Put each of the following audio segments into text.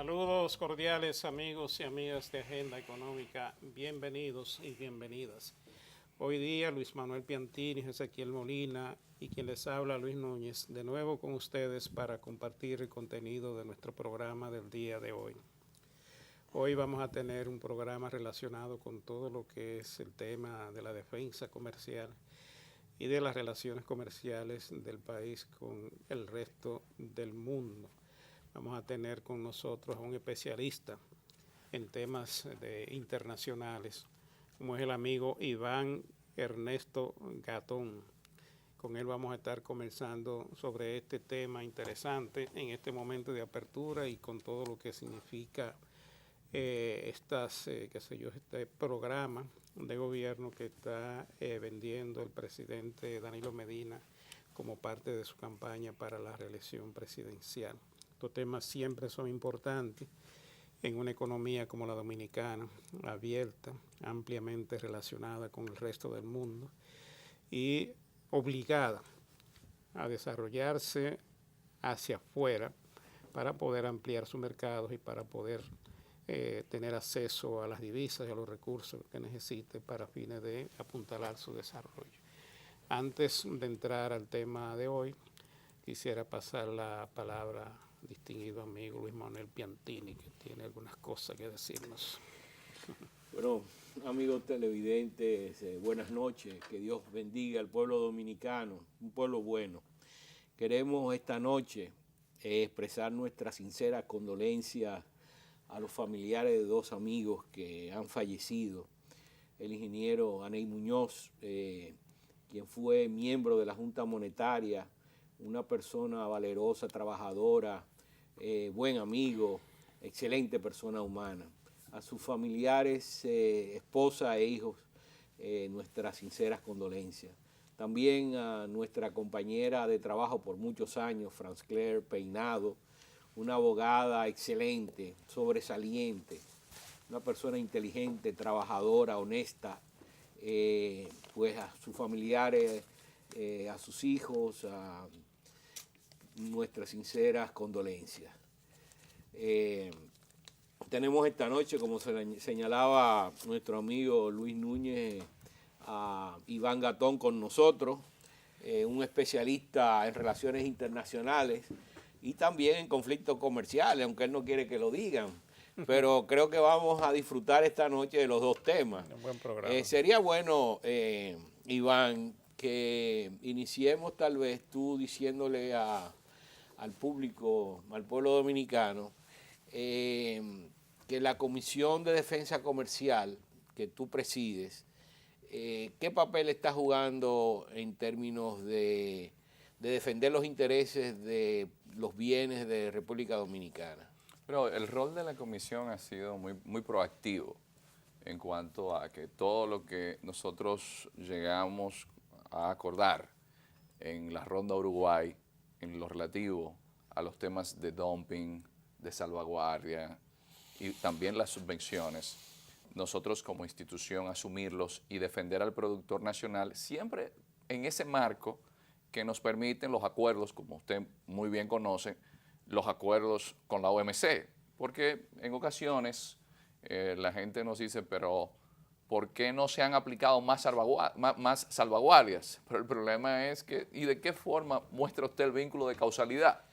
Saludos cordiales amigos y amigas de Agenda Económica, bienvenidos y bienvenidas. Hoy día Luis Manuel Piantini, Ezequiel Molina y quien les habla Luis Núñez, de nuevo con ustedes para compartir el contenido de nuestro programa del día de hoy. Hoy vamos a tener un programa relacionado con todo lo que es el tema de la defensa comercial y de las relaciones comerciales del país con el resto del mundo. Vamos a tener con nosotros a un especialista en temas internacionales, como es el amigo Iván Ernesto Gatón. Con él vamos a estar conversando sobre este tema interesante en este momento de apertura y con todo lo que significa este programa de gobierno que está vendiendo el presidente Danilo Medina como parte de su campaña para la reelección presidencial. Estos temas siempre son importantes en una economía como la dominicana, abierta, ampliamente relacionada con el resto del mundo y obligada a desarrollarse hacia afuera para poder ampliar sus mercados y para poder tener acceso a las divisas y a los recursos que necesite para fines de apuntalar su desarrollo. Antes de entrar al tema de hoy, quisiera pasar la palabra al distinguido amigo Luis Manuel Piantini, que tiene algunas cosas que decirnos. Bueno, amigos televidentes, buenas noches. Que Dios bendiga al pueblo dominicano, un pueblo bueno. Queremos esta noche expresar nuestra sincera condolencia a los familiares de dos amigos que han fallecido. El ingeniero Aney Muñoz, quien fue miembro de la Junta Monetaria, una persona valerosa, trabajadora, buen amigo, excelente persona humana. A sus familiares, esposa e hijos, nuestras sinceras condolencias. También a nuestra compañera de trabajo por muchos años, Franz Claire Peinado, una abogada excelente, sobresaliente, una persona inteligente, trabajadora, honesta, pues a sus familiares, a sus hijos, a nuestras sinceras condolencias. Tenemos esta noche, como señalaba nuestro amigo Luis Núñez, a Iván Gatón con nosotros, un especialista en relaciones internacionales y también en conflictos comerciales, aunque él no quiere que lo digan. Pero creo que vamos a disfrutar esta noche de los dos temas. Un buen programa. Sería bueno, Iván, que iniciemos tal vez tú diciéndole al público, al pueblo dominicano, que la Comisión de Defensa Comercial que tú presides, ¿qué papel está jugando en términos de defender los intereses de los bienes de República Dominicana? Pero el rol de la comisión ha sido muy proactivo en cuanto a que todo lo que nosotros llegamos a acordar en la Ronda Uruguay, en lo relativo a los temas de dumping, de salvaguardia y también las subvenciones, nosotros como institución asumirlos y defender al productor nacional siempre en ese marco que nos permiten los acuerdos, como usted muy bien conoce, los acuerdos con la OMC, porque en ocasiones la gente nos dice, pero ¿por qué no se han aplicado más salvaguardias? Pero el problema es que, ¿y de qué forma muestra usted el vínculo de causalidad?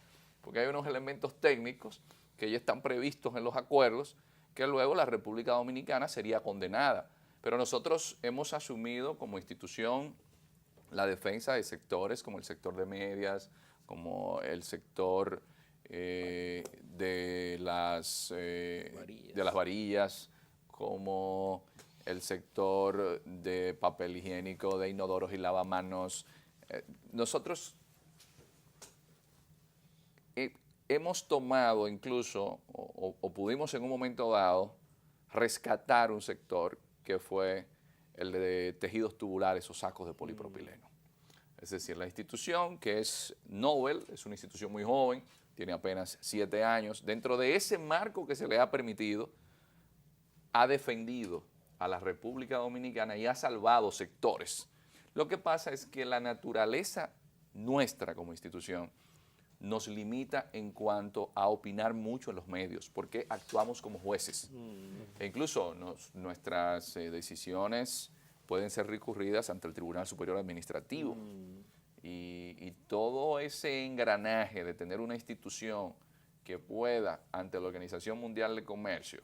Porque hay unos elementos técnicos que ya están previstos en los acuerdos que luego la República Dominicana sería condenada. Pero nosotros hemos asumido como institución la defensa de sectores como el sector de medias, como el sector de las varillas, como el sector de papel higiénico, de inodoros y lavamanos. Nosotros hemos tomado incluso, o pudimos en un momento dado, rescatar un sector que fue el de tejidos tubulares o sacos de polipropileno. Es decir, la institución, que es Nobel, es una institución muy joven, tiene apenas 7 años, dentro de ese marco que se le ha permitido, ha defendido a la República Dominicana y ha salvado sectores. Lo que pasa es que la naturaleza nuestra como institución nos limita en cuanto a opinar mucho en los medios, porque actuamos como jueces. E incluso nuestras decisiones pueden ser recurridas ante el Tribunal Superior Administrativo. Y todo ese engranaje de tener una institución que pueda, ante la Organización Mundial de Comercio,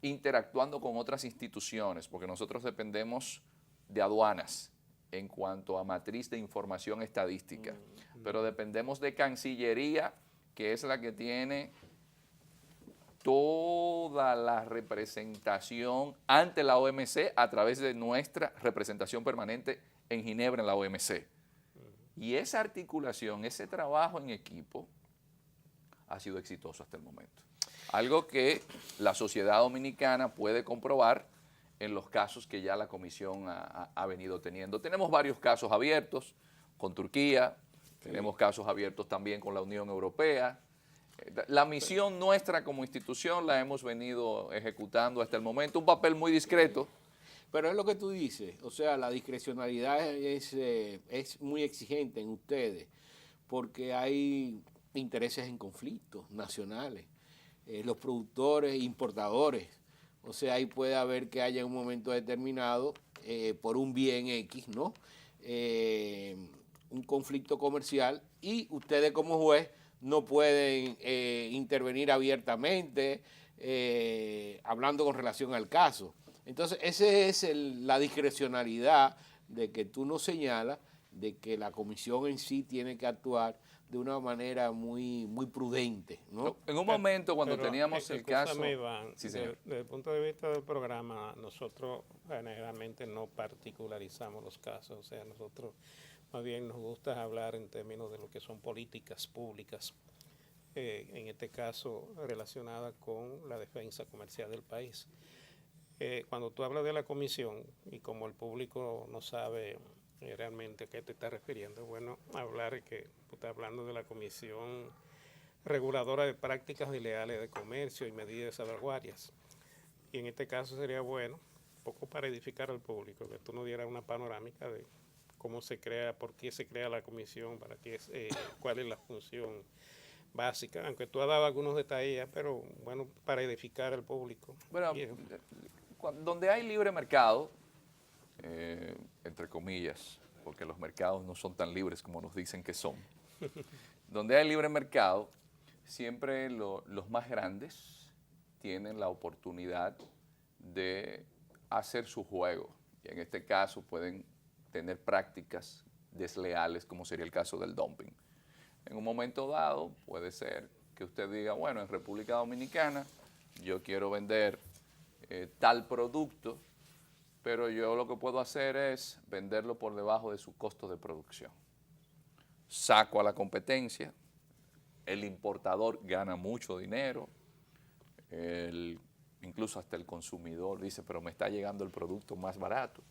interactuando con otras instituciones, porque nosotros dependemos de aduanas en cuanto a matriz de información estadística, pero dependemos de Cancillería, que es la que tiene toda la representación ante la OMC a través de nuestra representación permanente en Ginebra en la OMC. Y esa articulación, ese trabajo en equipo ha sido exitoso hasta el momento. Algo que la sociedad dominicana puede comprobar en los casos que ya la Comisión ha venido teniendo. Tenemos varios casos abiertos con Turquía, tenemos casos abiertos también con la Unión Europea. La misión nuestra como institución la hemos venido ejecutando hasta el momento, un papel muy discreto. Pero es lo que tú dices, o sea, la discrecionalidad es muy exigente en ustedes, porque hay intereses en conflictos nacionales, los productores, importadores, o sea, ahí puede haber que haya un momento determinado, por un bien X, ¿no? Un conflicto comercial y ustedes como juez no pueden intervenir abiertamente, hablando con relación al caso. Entonces, esa es la discrecionalidad de que tú nos señalas, de que la comisión en sí tiene que actuar de una manera muy, muy prudente, ¿no? En un momento cuando Pero, teníamos el caso... Iván, Sí, señor. desde el punto de vista del programa, nosotros generalmente no particularizamos los casos, o sea, nosotros más bien nos gusta hablar en términos de lo que son políticas públicas, en este caso relacionada con la defensa comercial del país. Cuando tú hablas de la comisión, y como el público no sabe realmente a qué te estás refiriendo, bueno, hablar que tú estás hablando de la Comisión Reguladora de Prácticas Ilegales de Comercio y Medidas de Salvaguardias. Y en este caso sería bueno, un poco para edificar al público, que tú nos dieras una panorámica de cómo se crea, por qué se crea la comisión, para qué, cuál es la función básica, aunque tú has dado algunos detalles, pero bueno, para edificar al público. Bueno, donde hay libre mercado, entre comillas, porque los mercados no son tan libres como nos dicen que son. Donde hay libre mercado, siempre los más grandes tienen la oportunidad de hacer su juego. Y en este caso pueden tener prácticas desleales, como sería el caso del dumping. En un momento dado puede ser que usted diga, bueno, en República Dominicana yo quiero vender tal producto, pero yo lo que puedo hacer es venderlo por debajo de su costo de producción. Saco a la competencia, el importador gana mucho dinero, incluso hasta el consumidor dice, pero me está llegando el producto más barato.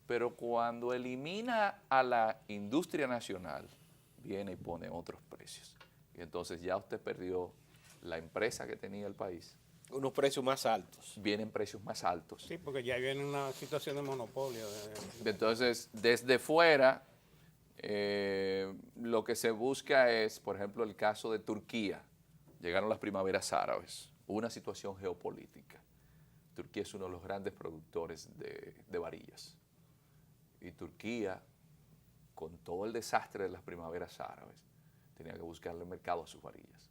Pero cuando elimina a la industria nacional, viene y pone otros precios. Y entonces ya usted perdió la empresa que tenía el país. Unos precios más altos. Vienen precios más altos. Sí, porque ya viene una situación de monopolio. Entonces, desde fuera, lo que se busca es, por ejemplo, el caso de Turquía. Llegaron las primaveras árabes, hubo una situación geopolítica. Turquía es uno de los grandes productores de varillas. Y Turquía, con todo el desastre de las primaveras árabes, tenía que buscarle mercado a sus varillas.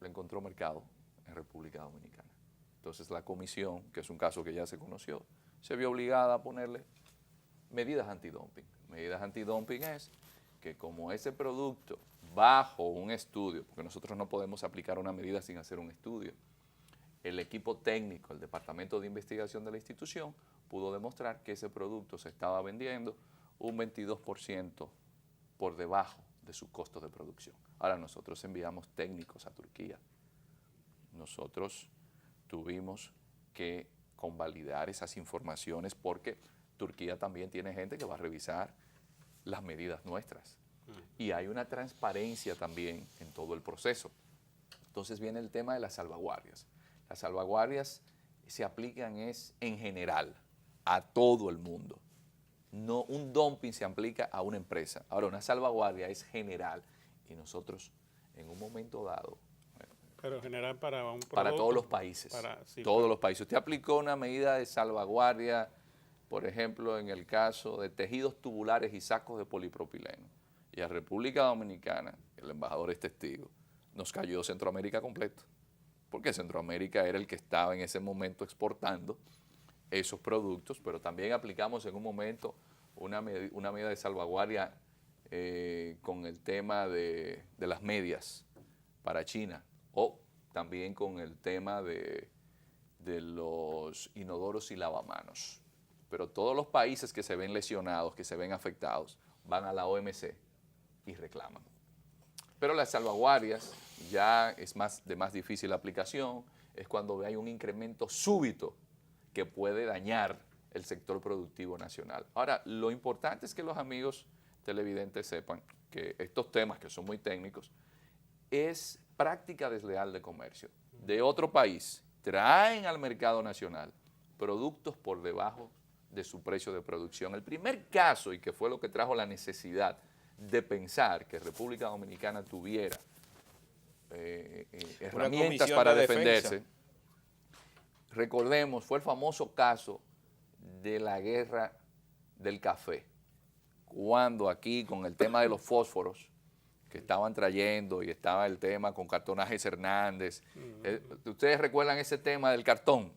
Le encontró mercado en República Dominicana. Entonces la comisión, que es un caso que ya se conoció, se vio obligada a ponerle medidas antidumping. Medidas antidumping es que como ese producto bajo un estudio, porque nosotros no podemos aplicar una medida sin hacer un estudio, el equipo técnico, el departamento de investigación de la institución, pudo demostrar que ese producto se estaba vendiendo un 22% por debajo de su costo de producción. Ahora nosotros enviamos técnicos a Turquía. Nosotros tuvimos que convalidar esas informaciones porque Turquía también tiene gente que va a revisar las medidas nuestras. Y hay una transparencia también en todo el proceso. Entonces viene el tema de las salvaguardias. Las salvaguardias se aplican en general a todo el mundo. No, un dumping se aplica a una empresa. Ahora, una salvaguardia es general. y nosotros en un momento dado, Pero general para un producto. para todos los países, todos los países. Usted aplicó una medida de salvaguardia, por ejemplo, en el caso de tejidos tubulares y sacos de polipropileno. Y a República Dominicana, el embajador es testigo, nos cayó Centroamérica completo, porque Centroamérica era el que estaba en ese momento exportando esos productos, pero también aplicamos en un momento una medida de salvaguardia con el tema de las medias para China, o también con el tema de los inodoros y lavamanos. Pero todos los países que se ven lesionados, que se ven afectados, van a la OMC y reclaman. Pero las salvaguardias ya es de más difícil aplicación, es cuando hay un incremento súbito que puede dañar el sector productivo nacional. Ahora, lo importante es que los amigos televidentes sepan que estos temas, que son muy técnicos, es práctica desleal de comercio. De otro país, traen al mercado nacional productos por debajo de su precio de producción. El primer caso, y que fue lo que trajo la necesidad de pensar que República Dominicana tuviera herramientas para defenderse, recordemos, fue el famoso caso de la guerra del café, cuando aquí con el tema de los fósforos que estaban trayendo y estaba el tema con Cartonajes Hernández, ustedes recuerdan ese tema del cartón,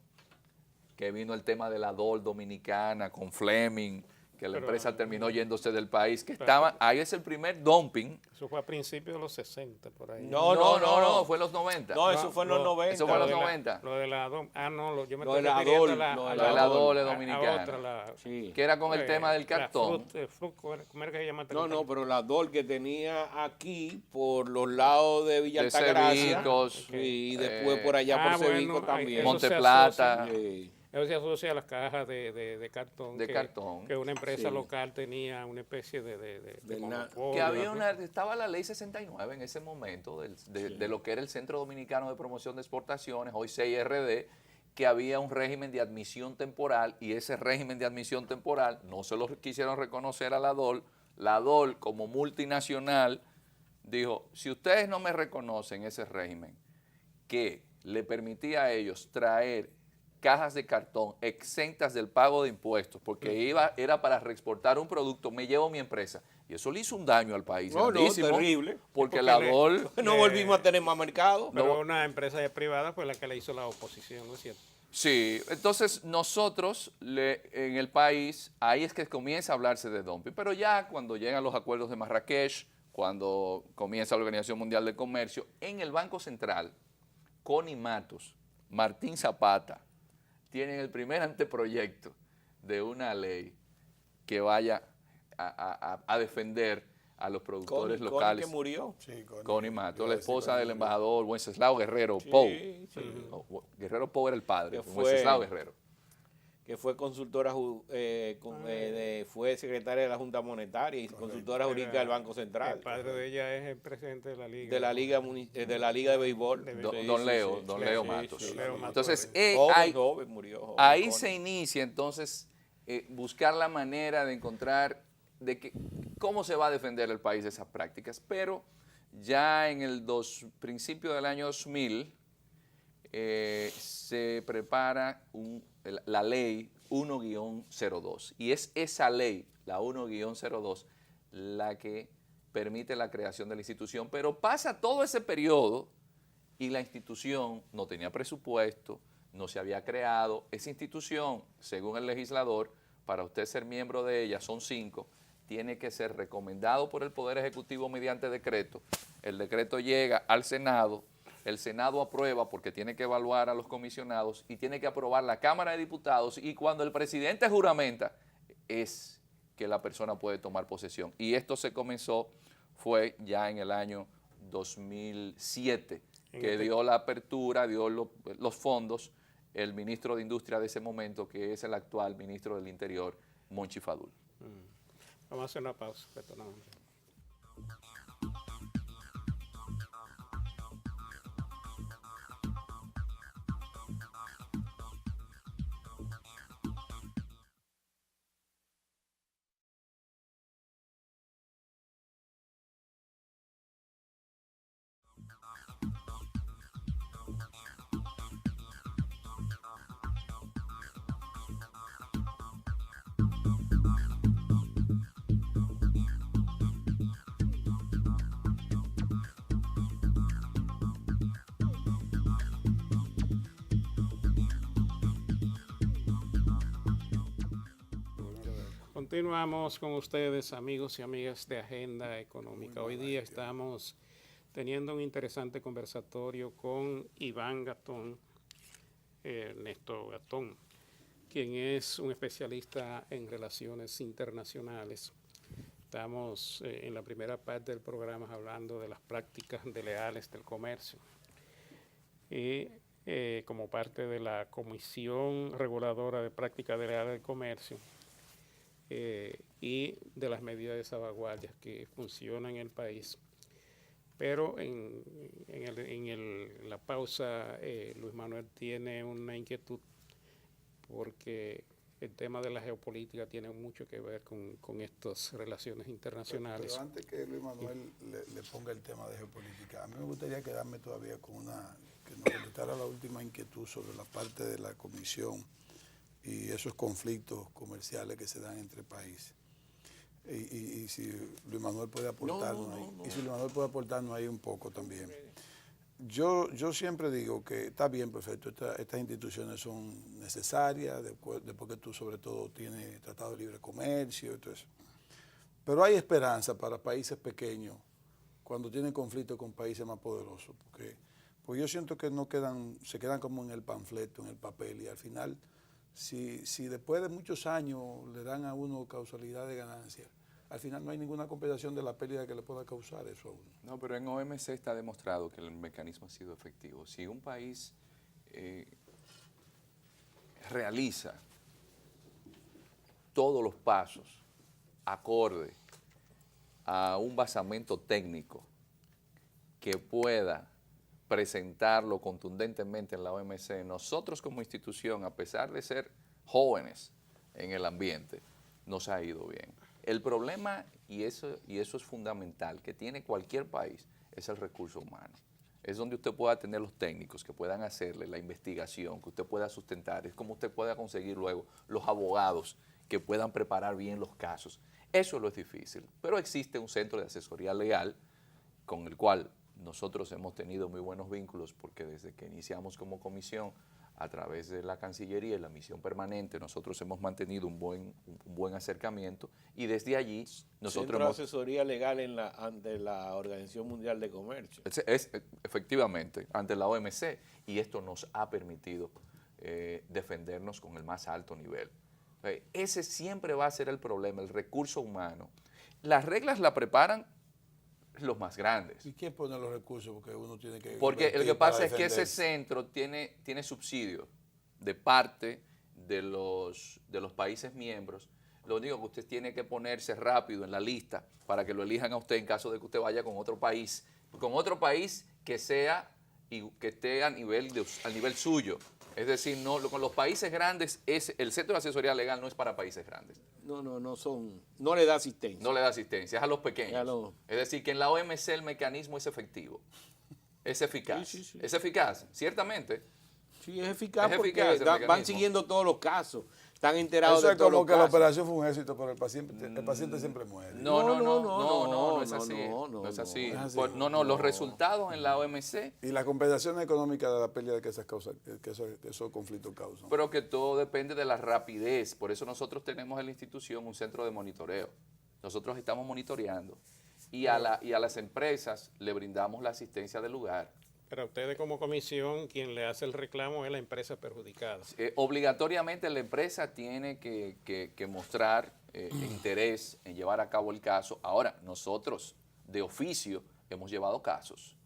que vino el tema de la DOL dominicana con Fleming, que la empresa terminó yéndose del país, que estaba, ahí es el primer dumping. Eso fue a principios de los 60, por ahí. No, fue en los 90. No, eso fue en los 90. Eso fue en los 90. Lo de la DOM, yo me Lo de estoy la refiriendo DOL, a lo de la la DOL a dominicana. otra, Sí. Que era con el tema del cartón. ¿Cómo era que se llama? No, pero la DOL que tenía aquí por los lados de Villa De Altagracia, Cebicos, y después por allá por Cebico bueno, también. eso Monte se Plata. asocia. Sí. Eso se asocia a las cajas de cartón. De cartón. Que una empresa Sí. local tenía una especie de monopolio, Que había ¿no? estaba la ley 69 en ese momento de lo que era el Centro Dominicano de Promoción de Exportaciones, hoy CIRD, que había un régimen de admisión temporal, y ese régimen de admisión temporal no se lo quisieron reconocer a la DOL. La DOL, como multinacional, dijo, si ustedes no me reconocen ese régimen que le permitía a ellos traer cajas de cartón exentas del pago de impuestos, porque era para reexportar un producto, me llevo mi empresa. Y eso le hizo un daño al país. No, grandísimo, terrible. Porque la DOL... No volvimos a tener más mercado. Pero una empresa privada fue la que le hizo la oposición, ¿no es cierto? Sí, entonces nosotros en el país, ahí es que comienza a hablarse de dumping, pero ya cuando llegan los acuerdos de Marrakech, cuando comienza la Organización Mundial de Comercio, en el Banco Central, Connie Matos, Martín Zapata, tienen el primer anteproyecto de una ley que vaya a defender a los productores locales. Connie que murió. Sí, Connie Matos, la esposa del embajador Wenceslao Guerrero Pou. Guerrero Pou era el padre, Que fue- Wenceslao Guerrero. Que fue consultora, fue secretaria de la Junta Monetaria y consultora jurídica del Banco Central. El padre de ella es el presidente de la liga. De la Liga de Béisbol. Don Leo Matos. sí, Leo Matos. Entonces, Joven, murió joven, ahí Connie. se inicia entonces buscar la manera de encontrar cómo se va a defender el país de esas prácticas. Pero ya en el principio del año 2000 se prepara la ley 1-02, y es esa ley, la 1-02, la que permite la creación de la institución, pero pasa todo ese periodo y la institución no tenía presupuesto, no se había creado. Esa institución, según el legislador, para usted ser miembro de ella, son 5, tiene que ser recomendado por el Poder Ejecutivo mediante decreto. El decreto llega al Senado, el Senado aprueba porque tiene que evaluar a los comisionados y tiene que aprobar la Cámara de Diputados, y cuando el presidente juramenta es que la persona puede tomar posesión. Y esto se comenzó, fue ya en el año 2007, que dio la apertura, dio los fondos, el ministro de Industria de ese momento, que es el actual ministro del Interior, Monchi Fadul. Vamos a hacer una pausa. Perdóname. Continuamos con ustedes, amigos y amigas de Agenda Económica. Hoy día estamos teniendo un interesante conversatorio con Iván Gatón, Ernesto Gatón, quien es un especialista en relaciones internacionales. Estamos en la primera parte del programa hablando de las prácticas desleales del comercio. Y como parte de la Comisión Reguladora de Prácticas Desleales del Comercio, y de las medidas de salvaguardia que funcionan en el país. Pero en la pausa, Luis Manuel tiene una inquietud porque el tema de la geopolítica tiene mucho que ver con estas relaciones internacionales. Pero antes que Luis Manuel le ponga el tema de geopolítica, a mí me gustaría quedarme todavía con que nos contestara la última inquietud sobre la parte de la comisión y esos conflictos comerciales que se dan entre países. Y si Luis Manuel puede aportarnos y si Luis Manuel puede aportarnos ahí un poco también. Yo siempre digo que está bien, perfecto, estas instituciones son necesarias, después que tú sobre todo tienes tratado de libre comercio y todo eso. Pero hay esperanza para países pequeños cuando tienen conflicto con países más poderosos, porque yo siento que se quedan como en el panfleto, en el papel, y al final, si después de muchos años le dan a uno causalidad de ganancia, al final no hay ninguna compensación de la pérdida que le pueda causar eso a uno. No, pero en OMC está demostrado que el mecanismo ha sido efectivo. Si un país realiza todos los pasos acorde a un basamento técnico que pueda presentarlo contundentemente en la OMC, nosotros como institución, a pesar de ser jóvenes en el ambiente, nos ha ido bien. El problema, y eso es fundamental, que tiene cualquier país, es el recurso humano. Es donde usted pueda tener los técnicos que puedan hacerle la investigación, que usted pueda sustentar, es como usted pueda conseguir luego los abogados que puedan preparar bien los casos. Eso lo es difícil, pero existe un centro de asesoría legal con el cual nosotros hemos tenido muy buenos vínculos porque desde que iniciamos como comisión, a través de la Cancillería y la misión permanente, nosotros hemos mantenido un buen acercamiento y desde allí nosotros Centro de asesoría legal ante la Organización Mundial de Comercio. Efectivamente, ante la OMC, y esto nos ha permitido defendernos con el más alto nivel. Ese siempre va a ser el problema, el recurso humano. Las reglas la preparan los más grandes. ¿Y quién pone los recursos? Porque uno tiene que... Porque lo que pasa es que ese centro tiene subsidio de parte de los países miembros. Lo único que usted tiene que ponerse rápido en la lista para que lo elijan a usted en caso de que usted vaya con otro país que sea y que esté al nivel suyo. Es decir, con los países grandes, el centro de asesoría legal no es para países grandes. No le da asistencia. No le da asistencia, es a los pequeños. Es decir, que en la OMC el mecanismo es efectivo, es eficaz. Sí. Es eficaz, ciertamente. Sí, es eficaz Es porque eficaz el van siguiendo todos los casos, están enterados Eso de es todos los como que la casos. operación fue un éxito, pero el paciente siempre muere. No es así. No es así. Los resultados en la OMC. Y la compensación económica de la pérdida que esos conflictos causan. Pero que todo depende de la rapidez. Por eso nosotros tenemos en la institución un centro de monitoreo. Nosotros estamos monitoreando y a las empresas le brindamos la asistencia del lugar. Pero a ustedes como comisión, quien le hace el reclamo es la empresa perjudicada. Obligatoriamente la empresa tiene que mostrar interés en llevar a cabo el caso. Ahora, nosotros de oficio hemos llevado casos.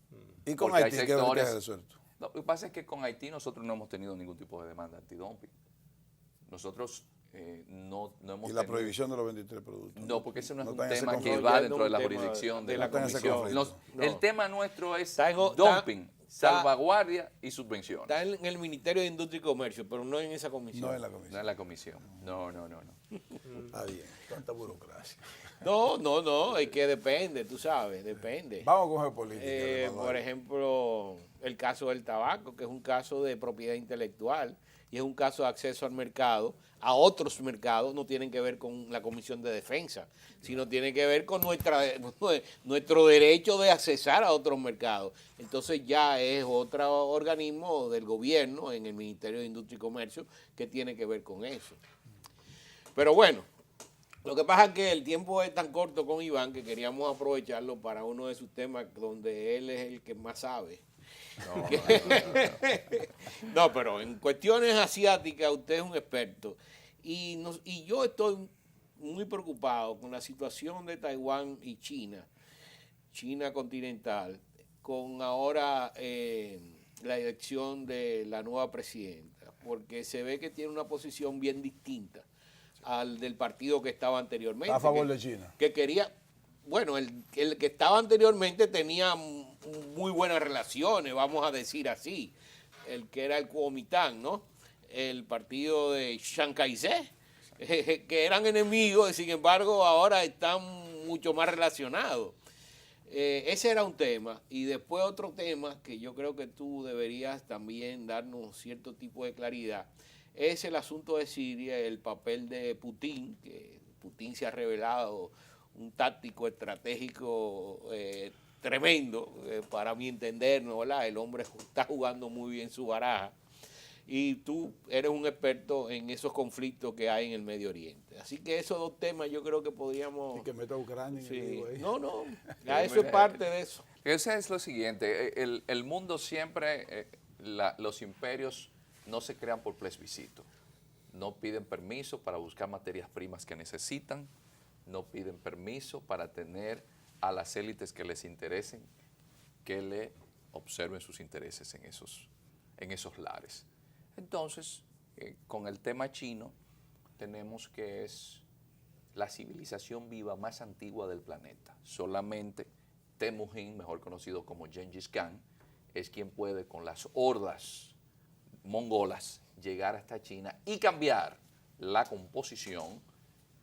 ¿Y con Porque Haití hay qué ha sectores. resuelto? No, lo que pasa es que con Haití nosotros no hemos tenido ningún tipo de demanda antidumping. Nosotros no hemos ¿Y la tenido... prohibición de los 23 productos? No, porque ese no es un está en ese tema que conflicto. va Ya dentro no de la un tema jurisdicción de de la está en ese comisión. conflicto. El tema nuestro es Está dumping, salvaguardia y subvenciones. Está en el Ministerio de Industria y Comercio, pero no en esa comisión. No en la No comisión. en la comisión. No. Está bien, tanta burocracia. No, es que depende, tú sabes, depende. Vamos con geopolítica. Por ejemplo, el caso del tabaco, que es un caso de propiedad intelectual y es un caso de acceso al mercado, a otros mercados, no tienen que ver con la Comisión de Defensa, sino tiene que ver con nuestro derecho de accesar a otros mercados. Entonces ya es otro organismo del gobierno en el Ministerio de Industria y Comercio que tiene que ver con eso. Pero bueno, Lo que pasa es que el tiempo es tan corto con Iván que queríamos aprovecharlo para uno de sus temas donde él es el que más sabe. No, No, pero en cuestiones asiáticas usted es un experto. Y yo estoy muy preocupado con la situación de Taiwán y China, China continental, con ahora la elección de la nueva presidenta, porque se ve que tiene una posición bien distinta al del partido que estaba anteriormente. A favor de China. Que quería, bueno, el que estaba anteriormente tenía muy buenas relaciones, vamos a decir así, el que era el Kuomintang, ¿no? El partido de Chiang Kai-shek, que eran enemigos y sin embargo ahora están mucho más relacionados. Ese era un tema. Y después otro tema que yo creo que tú deberías también darnos cierto tipo de claridad, es el asunto de Siria, el papel de Putin, que Putin se ha revelado un táctico estratégico tremendo, para mi entender, ¿no? ¿Verdad? El hombre está jugando muy bien su baraja. Y tú eres un experto en esos conflictos que hay en el Medio Oriente. Así que esos dos temas yo creo que podríamos... Y que meta a Ucrania. Sí. No, ya eso es parte de eso. Ese es lo siguiente, el mundo siempre, los imperios no se crean por plebiscito, no piden permiso para buscar materias primas que necesitan, no piden permiso para tener a las élites que les interesen, que le observen sus intereses en esos lares. Entonces, con el tema chino, tenemos que es la civilización viva más antigua del planeta. Solamente Temujin, mejor conocido como Gengis Khan, es quien puede con las hordas mongolas llegar hasta China y cambiar la composición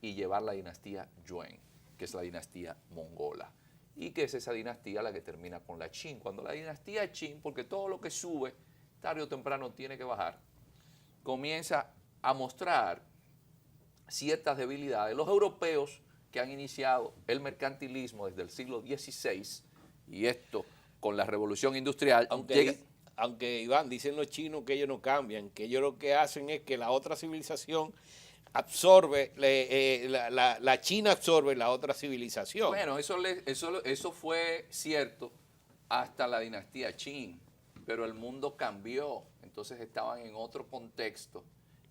y llevar la dinastía Yuan, que es la dinastía mongola. Y que es esa dinastía la que termina con la Qin. Cuando la dinastía Qin, porque todo lo que sube, tarde o temprano tiene que bajar, comienza a mostrar ciertas debilidades. Los europeos que han iniciado el mercantilismo desde el siglo XVI, y esto con la revolución industrial, Aunque Iván, dicen los chinos que ellos no cambian, que ellos lo que hacen es que la otra civilización absorbe, la China absorbe la otra civilización. Bueno, eso fue cierto hasta la dinastía Qin, pero el mundo cambió, entonces estaban en otro contexto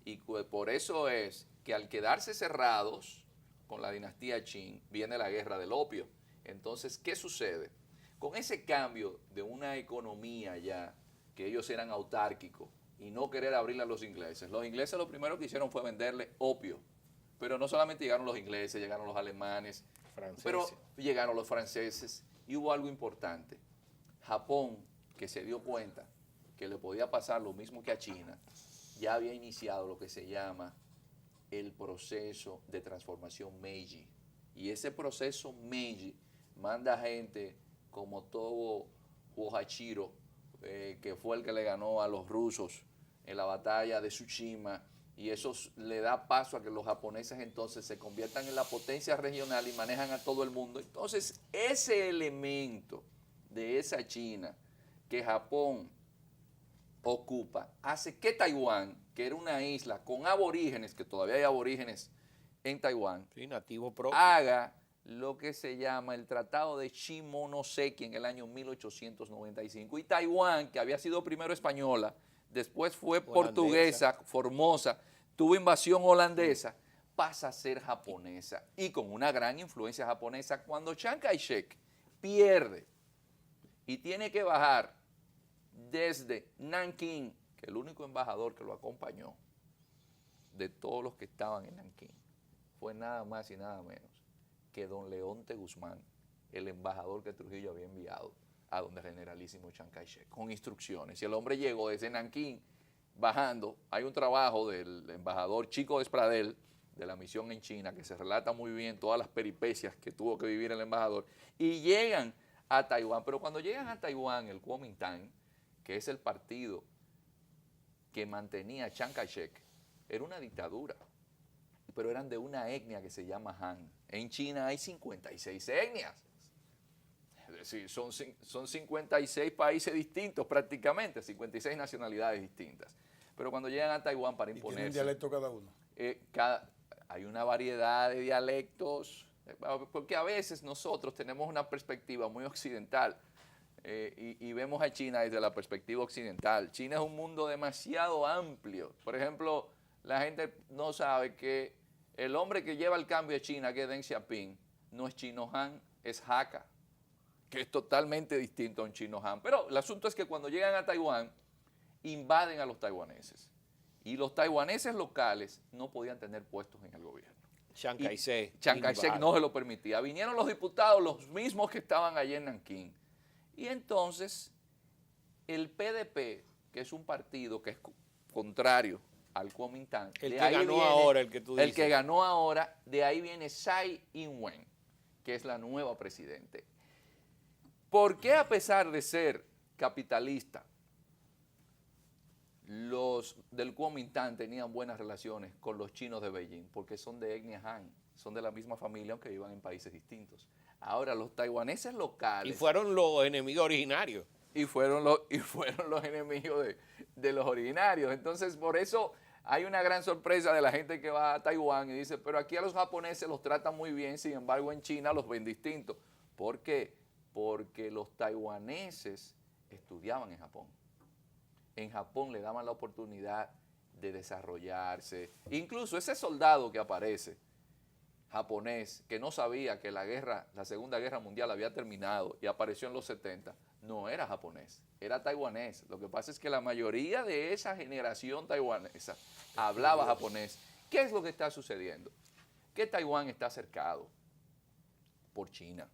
y por eso es que al quedarse cerrados con la dinastía Qin viene la guerra del opio. Entonces, ¿qué sucede? Con ese cambio de una economía ya, que ellos eran autárquicos y no querer abrirle a los ingleses lo primero que hicieron fue venderle opio. Pero no solamente llegaron los ingleses, llegaron los alemanes, pero llegaron los franceses y hubo algo importante. Japón, que se dio cuenta que le podía pasar lo mismo que a China, ya había iniciado lo que se llama el proceso de transformación Meiji. Y ese proceso Meiji manda gente como Togo Hachiro, que fue el que le ganó a los rusos en la batalla de Tsushima, y eso le da paso a que los japoneses entonces se conviertan en la potencia regional y manejan a todo el mundo. Entonces, ese elemento de esa China que Japón ocupa hace que Taiwán, que era una isla con aborígenes, que todavía hay aborígenes en Taiwán, Sí, nativo propio. haga lo que se llama el Tratado de Shimonoseki en el año 1895. Y Taiwán, que había sido primero española, después fue portuguesa, Formosa, tuvo invasión holandesa, pasa a ser japonesa. Y con una gran influencia japonesa, cuando Chiang Kai-shek pierde y tiene que bajar desde Nankín, que el único embajador que lo acompañó de todos los que estaban en Nankín fue nada más y nada menos que don Leonte Guzmán, el embajador que Trujillo había enviado a donde generalísimo Chiang Kai-shek, con instrucciones. Y el hombre llegó desde Nankín, bajando. Hay un trabajo del embajador Chico Despradel, de la misión en China, que se relata muy bien todas las peripecias que tuvo que vivir el embajador, y llegan a Taiwán. Pero cuando llegan a Taiwán, el Kuomintang, que es el partido que mantenía a Chiang Kai-shek, era una dictadura, pero eran de una etnia que se llama Han. En China hay 56 etnias. Es decir, son 56 países distintos prácticamente, 56 nacionalidades distintas. Pero cuando llegan a Taiwán para imponerse... ¿Tienen dialecto cada uno? hay una variedad de dialectos, porque a veces nosotros tenemos una perspectiva muy occidental y vemos a China desde la perspectiva occidental. China es un mundo demasiado amplio. Por ejemplo, la gente no sabe que el hombre que lleva el cambio de China, que es Deng Xiaoping, no es Chino Han, es Hakka, que es totalmente distinto a un Chino Han. Pero el asunto es que cuando llegan a Taiwán, invaden a los taiwaneses. Y los taiwaneses locales no podían tener puestos en el gobierno. Chiang Kai-shek. Chiang Kai-shek no se lo permitía. Vinieron los diputados, los mismos que estaban allí en Nankín. Y entonces el PDP, que es un partido que es contrario al Kuomintang, El que ganó ahora, el que tú dices. El que ganó ahora, de ahí viene Tsai Ing-wen, que es la nueva presidente. ¿Por qué a pesar de ser capitalista, los del Kuomintang tenían buenas relaciones con los chinos de Beijing? Porque son de etnia Han, son de la misma familia aunque vivan en países distintos. Ahora los taiwaneses locales... Y fueron los enemigos originarios. Y fueron los enemigos de los originarios. Entonces, por eso hay una gran sorpresa de la gente que va a Taiwán y dice, pero aquí a los japoneses los tratan muy bien, sin embargo en China los ven distintos. ¿Por qué? Porque los taiwaneses estudiaban en Japón. En Japón le daban la oportunidad de desarrollarse. Incluso ese soldado que aparece, japonés, que no sabía que la Segunda Guerra Mundial había terminado y apareció en los 70, no era japonés, era taiwanés. Lo que pasa es que la mayoría de esa generación taiwanesa hablaba japonés. ¿Qué es lo que está sucediendo? Que Taiwán está cercado por China.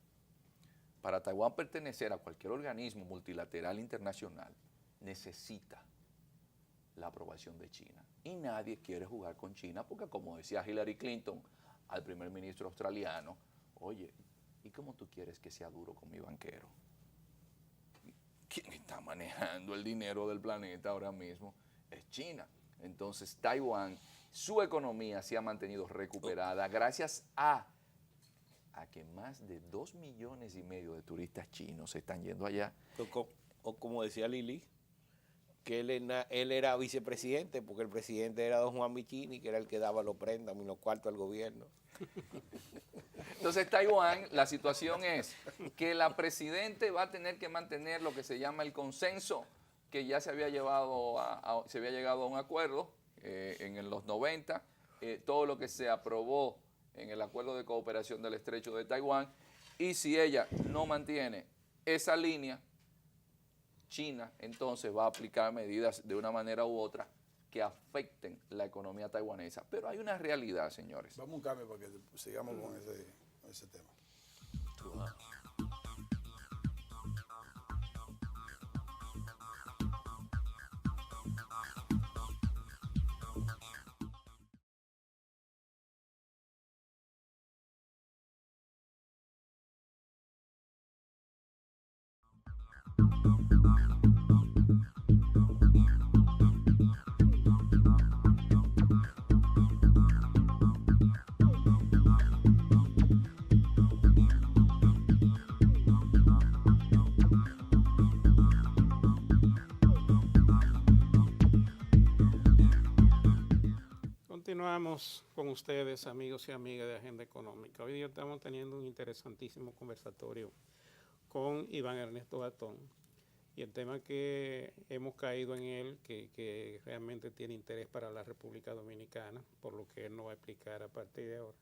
Para Taiwán pertenecer a cualquier organismo multilateral internacional, necesita la aprobación de China. Y nadie quiere jugar con China porque, como decía Hillary Clinton al primer ministro australiano, oye, ¿y cómo tú quieres que sea duro con mi banquero? ¿Quién está manejando el dinero del planeta ahora mismo? Es China. Entonces Taiwán, su economía se ha mantenido recuperada gracias a que más de 2,5 millones de turistas chinos están yendo allá. O como decía Lili, que él era vicepresidente, porque el presidente era don Juan Michini, que era el que daba los préstamos y los cuartos al gobierno. Entonces Taiwán, la situación es que la presidente va a tener que mantener lo que se llama el consenso, que ya se había llegado a un acuerdo en los 90, todo lo que se aprobó en el acuerdo de cooperación del Estrecho de Taiwán, y si ella no mantiene esa línea, China entonces va a aplicar medidas de una manera u otra que afecten la economía taiwanesa. Pero hay una realidad, señores. Vamos a un cambio para que sigamos con ese tema. Continuamos con ustedes, amigos y amigas de Agenda Económica. Hoy día estamos teniendo un interesantísimo conversatorio con Iván Ernesto Gatón, y el tema que hemos caído en él, que realmente tiene interés para la República Dominicana, por lo que él nos va a explicar a partir de ahora,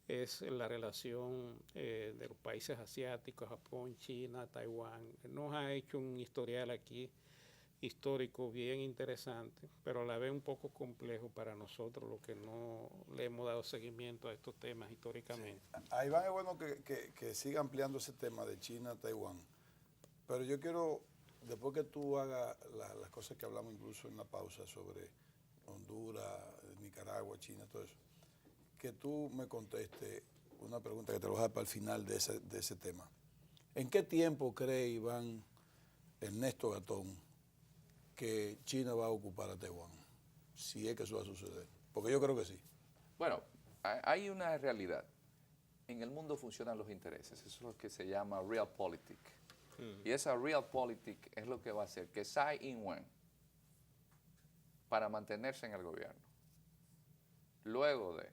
es la relación de los países asiáticos, Japón, China, Taiwán. Nos ha hecho un historial aquí histórico bien interesante, pero a la vez un poco complejo para nosotros, lo que no le hemos dado seguimiento a estos temas históricamente. Sí. A Iván es bueno que siga ampliando ese tema de China, Taiwán, pero yo quiero, después que tú hagas las cosas que hablamos incluso en la pausa sobre Honduras, Nicaragua, China, todo eso, que tú me contestes una pregunta que te lo voy a dejar para el final de ese tema. ¿En qué tiempo cree Iván Ernesto Gatón que China va a ocupar a Taiwán? Si es que eso va a suceder. Porque yo creo que sí. Bueno, hay una realidad. En el mundo funcionan los intereses. Eso es lo que se llama realpolitik. Y esa realpolitik es lo que va a hacer que Tsai Ing-wen, para mantenerse en el gobierno, luego de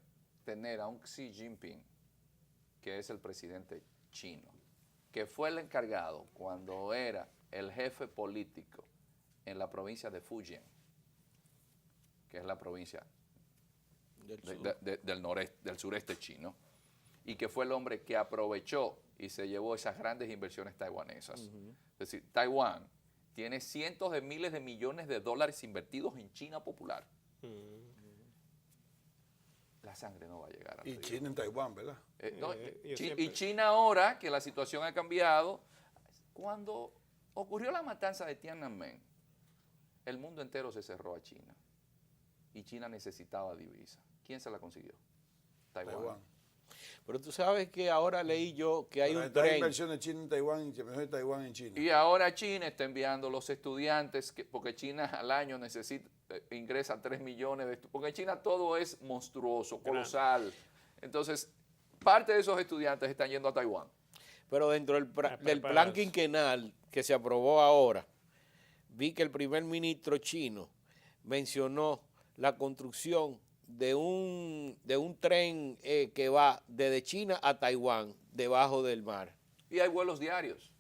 tener a un Xi Jinping, que es el presidente chino, que fue el encargado cuando era el jefe político en la provincia de Fujian, que es la provincia del noreste, del sureste chino, y que fue el hombre que aprovechó y se llevó esas grandes inversiones taiwanesas. Es decir, Taiwán tiene cientos de miles de millones de dólares invertidos en China popular. La sangre no va a llegar al Y río. China en Taiwán, ¿verdad? Y China ahora, que la situación ha cambiado, cuando ocurrió la matanza de Tiananmen, el mundo entero se cerró a China. Y China necesitaba divisa. ¿Quién se la consiguió? Taiwán. Pero tú sabes que ahora leí yo que hay Para un entrar tren. inversiones China en Taiwán y mejor Taiwán en China. Y ahora China está enviando los estudiantes, porque China al año ingresa 3 millones de estudiantes, porque en China todo es monstruoso, colosal. Entonces, parte de esos estudiantes están yendo a Taiwán. Pero dentro del prepararse. plan quinquenal que se aprobó ahora, vi que el primer ministro chino mencionó la construcción de un tren que va desde China a Taiwán, debajo del mar. Y hay vuelos diarios.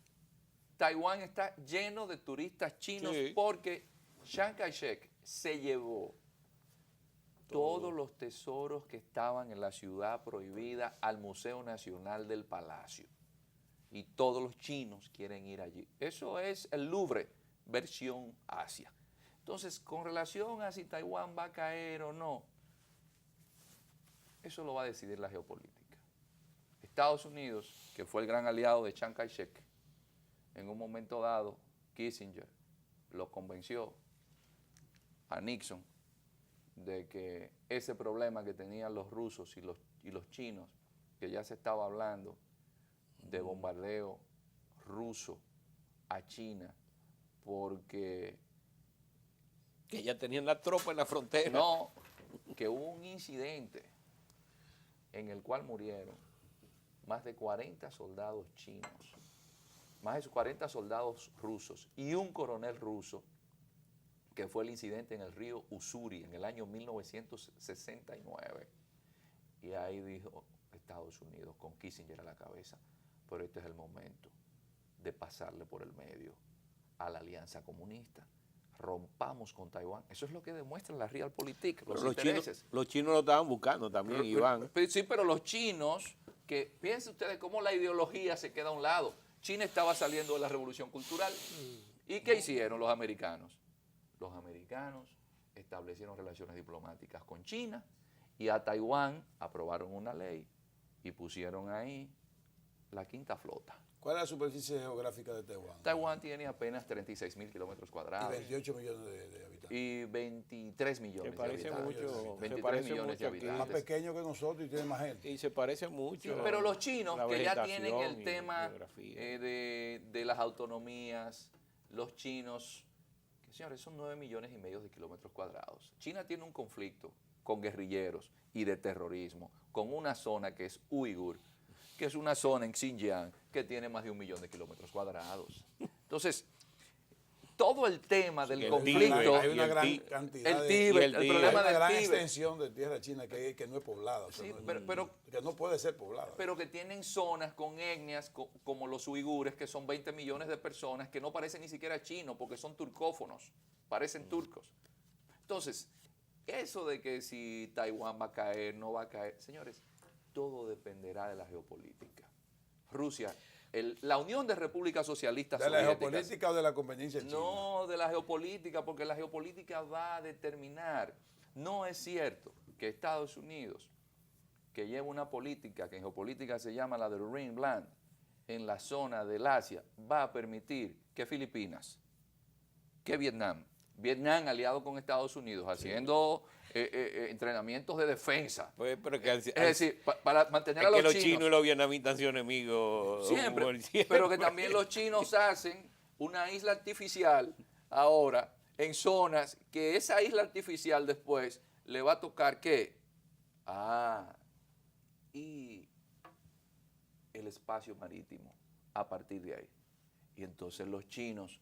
Taiwán está lleno de turistas chinos Sí. porque Chiang Kai-shek se llevó todos los tesoros que estaban en la ciudad prohibida al Museo Nacional del Palacio. Y todos los chinos quieren ir allí. Eso es el Louvre, versión Asia. Entonces, con relación a si Taiwán va a caer o no, eso lo va a decidir la geopolítica. Estados Unidos, que fue el gran aliado de Chiang Kai-shek, en un momento dado, Kissinger lo convenció a Nixon de que ese problema que tenían los rusos y los chinos, que ya se estaba hablando de bombardeo ruso a China, porque Que ya tenían la tropa en la frontera. no, que hubo un incidente en el cual murieron más de 40 soldados chinos, más de 40 soldados rusos y un coronel ruso, que fue el incidente en el río Usuri en el año 1969. Y ahí dijo Estados Unidos, con Kissinger a la cabeza, pero este es el momento de pasarle por el medio a la alianza comunista. Rompamos con Taiwán. Eso es lo que demuestra la realpolitik, los intereses. Los chinos lo estaban buscando también, Iván. Sí, pero los chinos, que piensen ustedes cómo la ideología se queda a un lado. China estaba saliendo de la revolución cultural. ¿Y qué hicieron los americanos? Los americanos establecieron relaciones diplomáticas con China y a Taiwán aprobaron una ley y pusieron ahí la quinta flota. ¿Cuál es la superficie geográfica de Taiwán? Taiwán tiene apenas 36.000 kilómetros Y cuadrados 28 millones de habitantes. y 23 millones Se parece de habitantes. mucho, 23 se parece millones de mucho aquí. Más habitantes. pequeño que nosotros y tiene más gente. Y se parece mucho. Sí, pero los chinos, la que ya tienen vegetación el y tema geografía. de las autonomías, los chinos, que señores, son 9 millones y medio de kilómetros cuadrados. China tiene un conflicto con guerrilleros y de terrorismo, con una zona que es uigur, que es una zona en Xinjiang que tiene más de 1 millón de kilómetros cuadrados. Entonces, todo el tema del el conflicto, Hay una el gran Tíbet, cantidad el de... Tíbet, el el Tíbet. Hay problema una del gran Tíbet, extensión de tierra china que no es poblada. O sea, Sí, no- pero- que no puede ser poblada. pero que tienen zonas con etnias como los uigures, que son 20 millones de personas, que no parecen ni siquiera chinos, porque son turcófonos, parecen turcos. Entonces, eso de que si Taiwán va a caer, no va a caer, señores, todo dependerá de la geopolítica. Rusia, la Unión de Repúblicas Socialistas ¿De la Soviéticas, geopolítica o de la conveniencia china? no de la geopolítica, porque la geopolítica va a determinar. No es cierto que Estados Unidos, que lleva una política que en geopolítica se llama la del Ring Land, en la zona del Asia, va a permitir que Filipinas, que Vietnam aliado con Estados Unidos, haciendo entrenamientos de defensa. Pues, pero que Es decir, para mantener es a que los los chinos y los vietnamitas son enemigos. Siempre, como siempre. pero que también los chinos hacen una isla artificial ahora en zonas que esa isla artificial después le va a tocar ¿qué? Y el espacio marítimo a partir de ahí. Y entonces los chinos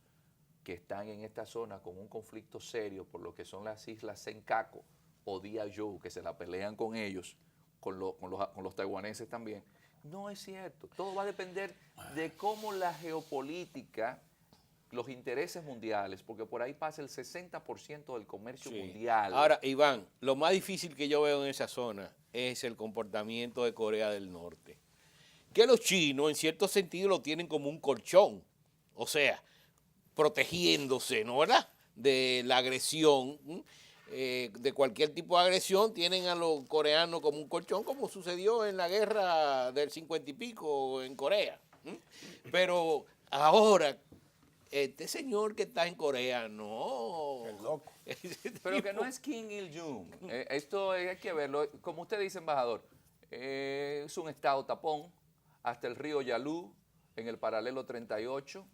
que están en esta zona con un conflicto serio por lo que son las islas Senkaku o Diaoyu, que se la pelean con ellos, con los taiwaneses también. No es cierto. Todo va a depender de cómo la geopolítica, los intereses mundiales, porque por ahí pasa el 60% del comercio mundial. Ahora, Iván, lo más difícil que yo veo en esa zona es el comportamiento de Corea del Norte. Que los chinos, en cierto sentido, lo tienen como un colchón. O sea, protegiéndose, ¿no verdad?, de la agresión, de cualquier tipo de agresión, tienen a los coreanos como un colchón, como sucedió en la guerra del 50 y pico en Corea. Pero ahora, este señor que está en Corea, no. El loco. Pero que no es Kim Il-jung. Esto hay que verlo. Como usted dice, embajador, es un estado tapón. Hasta el río Yalu, en el paralelo 38,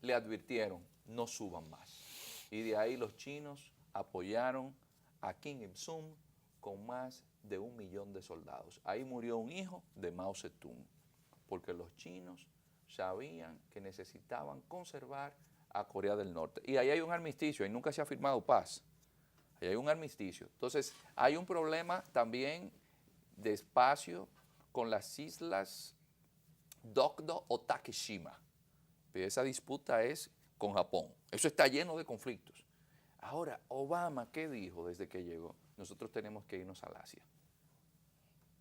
le advirtieron, no suban más. Y de ahí los chinos apoyaron a Kim Il-sung con más de 1 millón de soldados. Ahí murió un hijo de Mao Zedong, porque los chinos sabían que necesitaban conservar a Corea del Norte. Y ahí hay un armisticio, ahí nunca se ha firmado paz. Ahí hay un armisticio. Entonces, hay un problema también de espacio con las islas Dokdo o Takeshima. Esa disputa es con Japón. Eso está lleno de conflictos. Ahora, Obama, ¿qué dijo desde que llegó? Nosotros tenemos que irnos al Asia.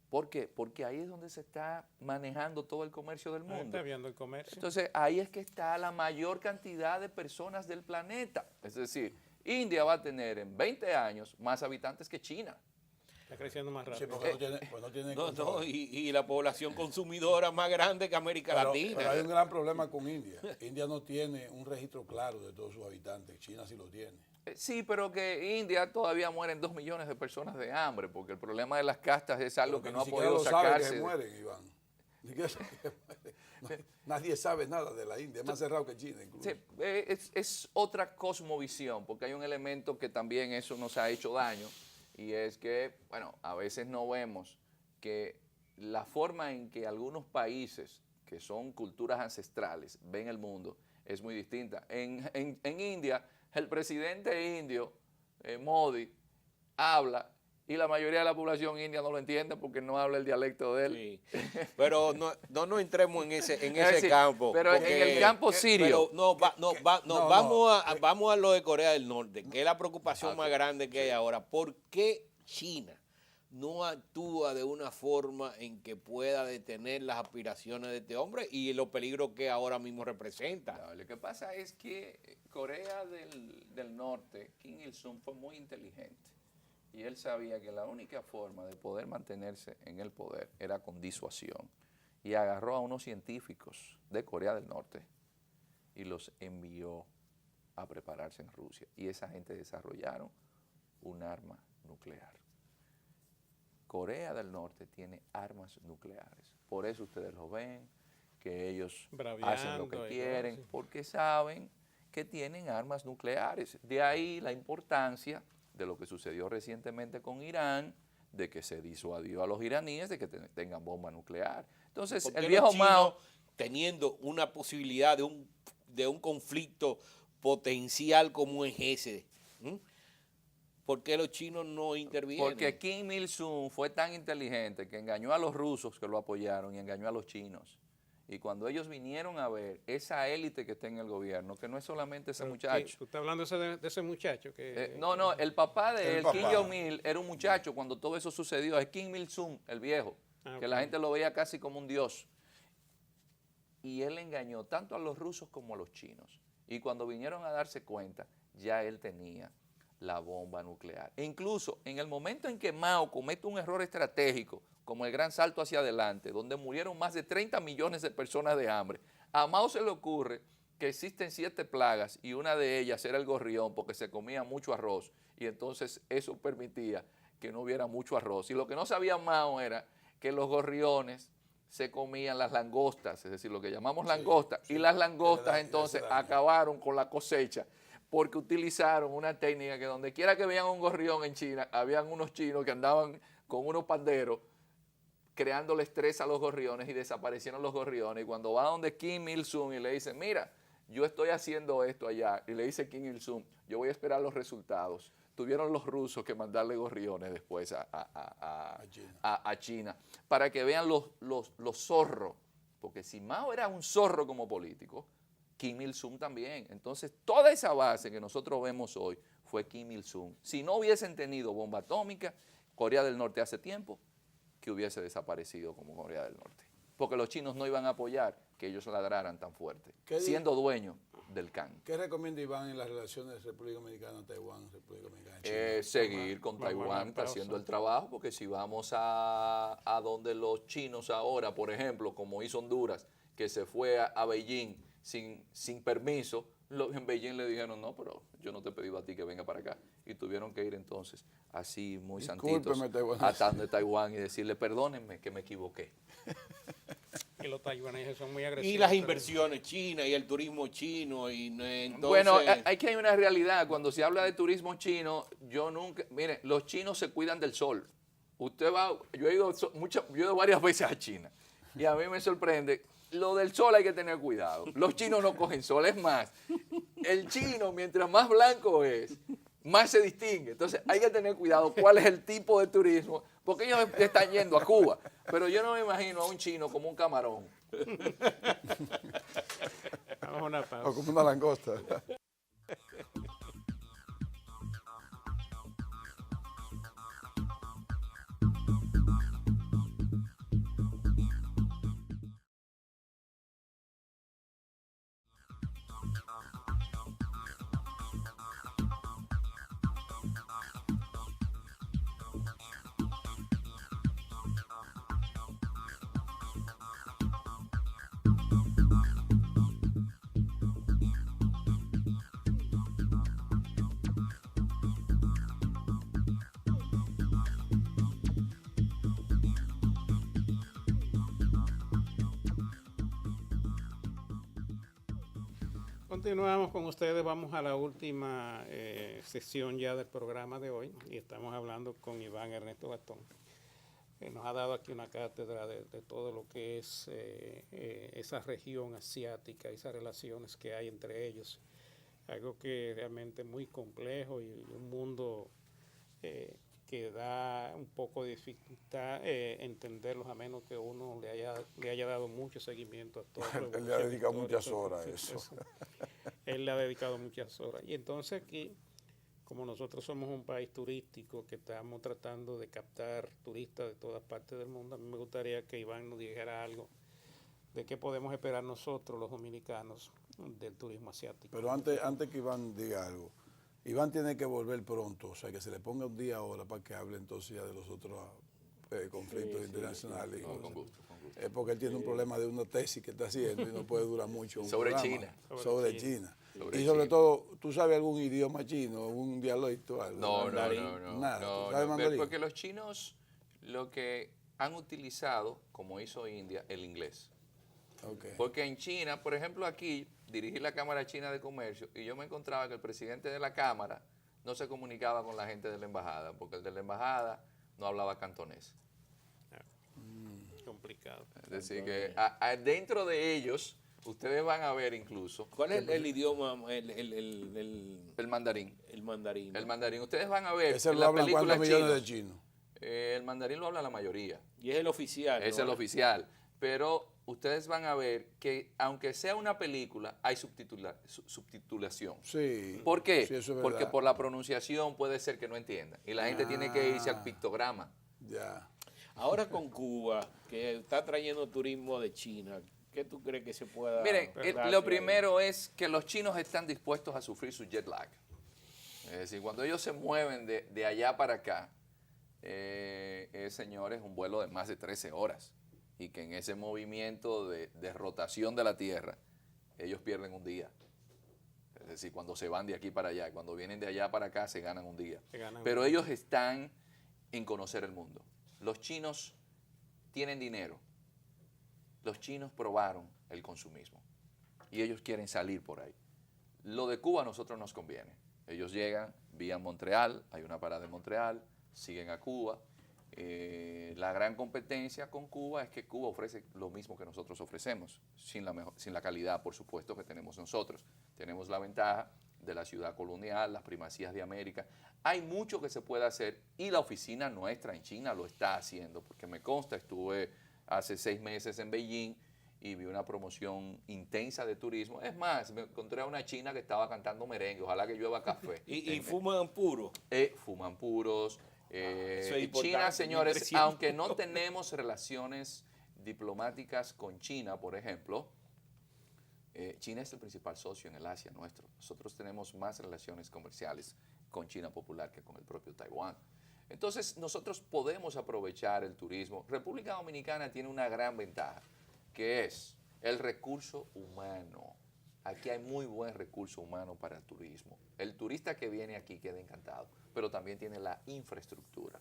¿Por qué? Porque ahí es donde se está manejando todo el comercio del mundo. Está viendo el comercio. Entonces, ahí es que está la mayor cantidad de personas del planeta. Es decir, India va a tener en 20 años más habitantes que China. Está creciendo más Sí, rápido. porque no tiene control. Y la población consumidora más grande que América Latina. Pero hay un gran problema con India. India no tiene un registro claro de todos sus habitantes. China sí lo tiene. Sí, pero que India todavía mueren 2 millones de personas de hambre, porque el problema de las castas es algo que no ha podido sacarse. Que se mueren, Iván. Ni que se mueren. Nadie sabe nada de la India, es más cerrado que China incluso. Sí, es otra cosmovisión, porque hay un elemento que también eso nos ha hecho daño, y es que, bueno, a veces no vemos que la forma en que algunos países, que son culturas ancestrales, ven el mundo, es muy distinta. En India, el presidente indio, Modi, habla y la mayoría de la población india no lo entiende porque no habla el dialecto de él. Sí. Pero no entremos en ese campo. Pero en el campo sirio. Vamos a lo de Corea del Norte, que es la preocupación más grande que hay ahora. ¿Por qué China no actúa de una forma en que pueda detener las aspiraciones de este hombre y los peligros que ahora mismo representa? No, lo que pasa es que Corea del Norte, Kim Il-sung fue muy inteligente y él sabía que la única forma de poder mantenerse en el poder era con disuasión, y agarró a unos científicos de Corea del Norte y los envió a prepararse en Rusia, y esa gente desarrollaron un arma nuclear. Corea del Norte tiene armas nucleares. Por eso ustedes lo ven, que ellos hacen lo que quieren, porque saben que tienen armas nucleares. De ahí la importancia de lo que sucedió recientemente con Irán, de que se disuadió a los iraníes de que tengan bomba nuclear. Entonces, el viejo Mao, teniendo una posibilidad de un conflicto potencial como es ese, ¿por qué los chinos no intervienen? Porque Kim Il-sung fue tan inteligente que engañó a los rusos que lo apoyaron y engañó a los chinos. Y cuando ellos vinieron a ver esa élite que está en el gobierno, que no es solamente ese muchacho. ¿Tú estás hablando de ese muchacho? No, el papá de él, Kim Jong-il, era un muchacho cuando todo eso sucedió. Es Kim Il-sung, el viejo, que la gente lo veía casi como un dios. Y él engañó tanto a los rusos como a los chinos. Y cuando vinieron a darse cuenta, ya él tenía la bomba nuclear. E incluso en el momento en que Mao comete un error estratégico, como el gran salto hacia adelante, donde murieron más de 30 millones de personas de hambre, a Mao se le ocurre que existen 7 plagas y una de ellas era el gorrión, porque se comía mucho arroz, y entonces eso permitía que no hubiera mucho arroz. Y lo que no sabía Mao era que los gorriones se comían las langostas, es decir, lo que llamamos langostas, y las langostas entonces acabaron con la cosecha, porque utilizaron una técnica que donde quiera que vean un gorrión en China, habían unos chinos que andaban con unos panderos creándole estrés a los gorriones, y desaparecieron los gorriones. Y cuando va donde Kim Il-sung y le dicen, mira, yo estoy haciendo esto allá, y le dice Kim Il-sung, yo voy a esperar los resultados. Tuvieron los rusos que mandarle gorriones después a China, para que vean los zorros, porque si Mao era un zorro como político, Kim Il-sung también. Entonces, toda esa base que nosotros vemos hoy fue Kim Il-sung. Si no hubiesen tenido bomba atómica, Corea del Norte hace tiempo que hubiese desaparecido como Corea del Norte. Porque los chinos no iban a apoyar que ellos ladraran tan fuerte, siendo dueños del CAN. ¿Qué recomienda Iván en las relaciones República Dominicana-Taiwán, República Dominicana-China? Seguir con Taiwán, está haciendo el trabajo, porque si vamos a donde los chinos ahora, por ejemplo, como hizo Honduras, que se fue a Beijing sin permiso, en Beijing le dijeron, no, pero yo no te he pedido a ti que venga para acá. Y tuvieron que ir entonces, así muy santitos, a de Taiwán y decirle, perdónenme que me equivoqué. Y los taiwaneses son muy agresivos. Y las inversiones chinas y el turismo chino. Y entonces... Bueno, hay una realidad. Cuando se habla de turismo chino, yo nunca... Miren, los chinos se cuidan del sol. Usted va... Yo he ido varias veces a China y a mí me sorprende. Lo del sol hay que tener cuidado. Los chinos no cogen sol. Es más, el chino, mientras más blanco es, más se distingue. Entonces hay que tener cuidado cuál es el tipo de turismo, porque ellos están yendo a Cuba. Pero yo no me imagino a un chino como un camarón. Vamos a una pausa. O como una langosta. Continuamos con ustedes, vamos a la última sesión ya del programa de hoy y estamos hablando con Iván Ernesto Gastón. Nos ha dado aquí una cátedra de todo lo que es esa región asiática, esas relaciones que hay entre ellos. Algo que realmente es muy complejo y un mundo que da un poco de dificultad entenderlos a menos que uno le haya dado mucho seguimiento a todo. Él le ha dedicado muchas horas a eso. Él le ha dedicado muchas horas. Y entonces aquí, como nosotros somos un país turístico que estamos tratando de captar turistas de todas partes del mundo, a mí me gustaría que Iván nos dijera algo de qué podemos esperar nosotros, los dominicanos, del turismo asiático. Pero antes que Iván diga algo, Iván tiene que volver pronto, o sea, que se le ponga un día ahora para que hable entonces ya de los otros conflictos internacionales. No, con gusto. Es porque él tiene un problema de una tesis que está haciendo y no puede durar mucho. Sobre China. Sobre China. Y sobre todo, ¿tú sabes algún idioma chino, algún dialecto? Algo? No. Nada. No, ¿Sabes mandarín? porque los chinos lo que han utilizado, como hizo India, el inglés. Okay. Porque en China, por ejemplo, aquí dirigí la Cámara China de Comercio y yo me encontraba que el presidente de la Cámara no se comunicaba con la gente de la embajada, porque el de la embajada no hablaba cantonés. Complicado. Es decir, que dentro de ellos, ustedes van a ver incluso... ¿Cuál es el idioma? El mandarín. El mandarín. El mandarín. Ustedes van a ver ¿Ese en lo la hablan película cuántos millones de chinos? El mandarín lo habla la mayoría. Y es el oficial. Es ¿no? el oficial. Pero ustedes van a ver que, aunque sea una película, hay subtitulación. Sí. ¿Por qué? Sí, eso es Porque verdad. por la pronunciación puede ser que no entiendan. Y la gente tiene que irse al pictograma. Ya. Ahora con Cuba, que está trayendo turismo de China, ¿qué tú crees que se pueda Miren, dar lo ahí? primero es que los chinos están dispuestos a sufrir su jet lag. Es decir, cuando ellos se mueven de allá para acá, señores, un vuelo de más de 13 horas. Y que en ese movimiento de rotación de la Tierra, ellos pierden un día. Es decir, cuando se van de aquí para allá, cuando vienen de allá para acá, se ganan un día. Pero ellos están en conocer el mundo. Los chinos tienen dinero. Los chinos probaron el consumismo. Y ellos quieren salir por ahí. Lo de Cuba a nosotros nos conviene. Ellos llegan vía Montreal, hay una parada en Montreal, siguen a Cuba La gran competencia con Cuba es que Cuba ofrece lo mismo que nosotros ofrecemos, sin la calidad, por supuesto, que tenemos nosotros. Tenemos la ventaja de la ciudad colonial, las primacías de América. Hay mucho que se puede hacer y la oficina nuestra en China lo está haciendo, porque me consta, estuve hace 6 meses en Beijing y vi una promoción intensa de turismo. Es más, me encontré a una china que estaba cantando merengue, ojalá que llueva café. ¿Y fuman puro? Fuman puros. Eso es importante, China, señores, 1300. aunque no tenemos relaciones diplomáticas con China, por ejemplo, China es el principal socio en el Asia nuestro. Nosotros tenemos más relaciones comerciales con China Popular que con el propio Taiwán. Entonces, nosotros podemos aprovechar el turismo. República Dominicana tiene una gran ventaja, que es el recurso humano. Aquí hay muy buen recurso humano para el turismo. El turista que viene aquí queda encantado, pero también tiene la infraestructura.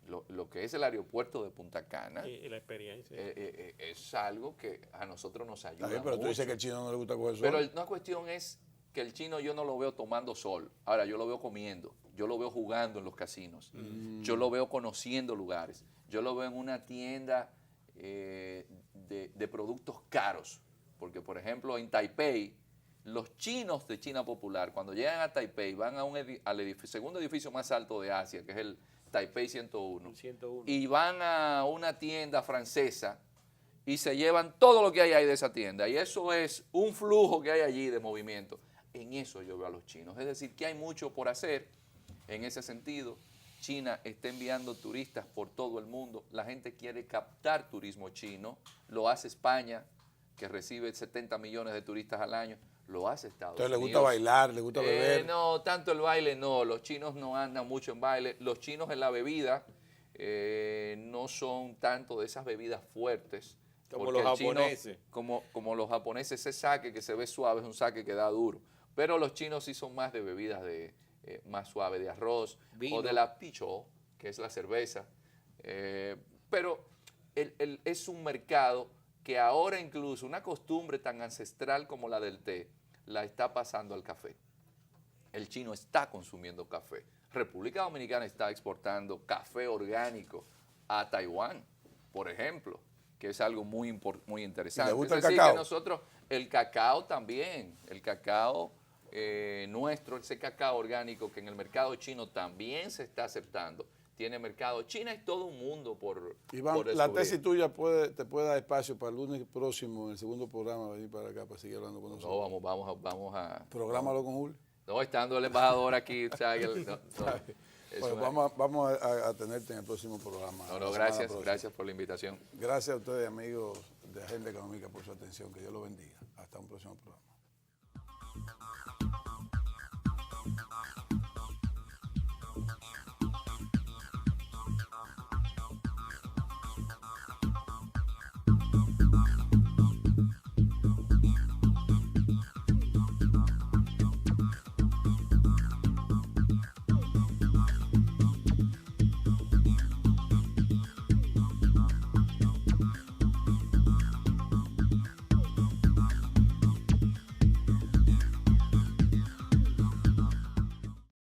Lo que es el aeropuerto de Punta Cana Y la experiencia. es algo que a nosotros nos ayuda Está bien, pero tú mucho. dices que al chino no le gusta coger sol. Pero una cuestión es que el chino yo no lo veo tomando sol. Ahora, yo lo veo comiendo, yo lo veo jugando en los casinos, yo lo veo conociendo lugares, yo lo veo en una tienda de productos caros. Porque, por ejemplo, en Taipei, los chinos de China Popular, cuando llegan a Taipei, van al segundo edificio más alto de Asia, que es el Taipei 101, 101. y van a una tienda francesa y se llevan todo lo que hay ahí de esa tienda. Y eso es un flujo que hay allí de movimiento. En eso yo veo a los chinos. Es decir, que hay mucho por hacer en ese sentido. China está enviando turistas por todo el mundo. La gente quiere captar turismo chino. Lo hace España, que recibe 70 millones de turistas al año. Lo hace Estados Entonces Unidos. le gusta bailar, le gusta beber. No, tanto el baile no. Los chinos no andan mucho en baile. Los chinos en la bebida no son tanto de esas bebidas fuertes. Como porque los el chino, japoneses. como los japoneses, ese sake que se ve suave es un sake que da duro. Pero los chinos sí son más de bebidas más suaves, de arroz, Vino. o de la picho, que es la cerveza. Pero es un mercado que ahora incluso una costumbre tan ancestral como la del té, la está pasando al café. El chino está consumiendo café. República Dominicana está exportando café orgánico a Taiwán, por ejemplo, que es algo muy interesante. ¿Le gusta es el decir, cacao? que nosotros, el cacao también, el cacao nuestro, ese cacao orgánico que en el mercado chino también se está aceptando, tiene mercado. China es todo un mundo por Iván, la descubrir. tesis tuya te puede dar espacio para el lunes próximo, en el segundo programa, venir para acá para seguir hablando con No, nosotros. vamos a... Prográmalo con Julio. No, estando el embajador aquí, o sea, Bueno, vamos a tenerte en el próximo programa. No, la semana gracias, próxima. gracias por la invitación. Gracias a ustedes, amigos de Agenda Económica, por su atención. Que Dios los bendiga. Hasta un próximo programa.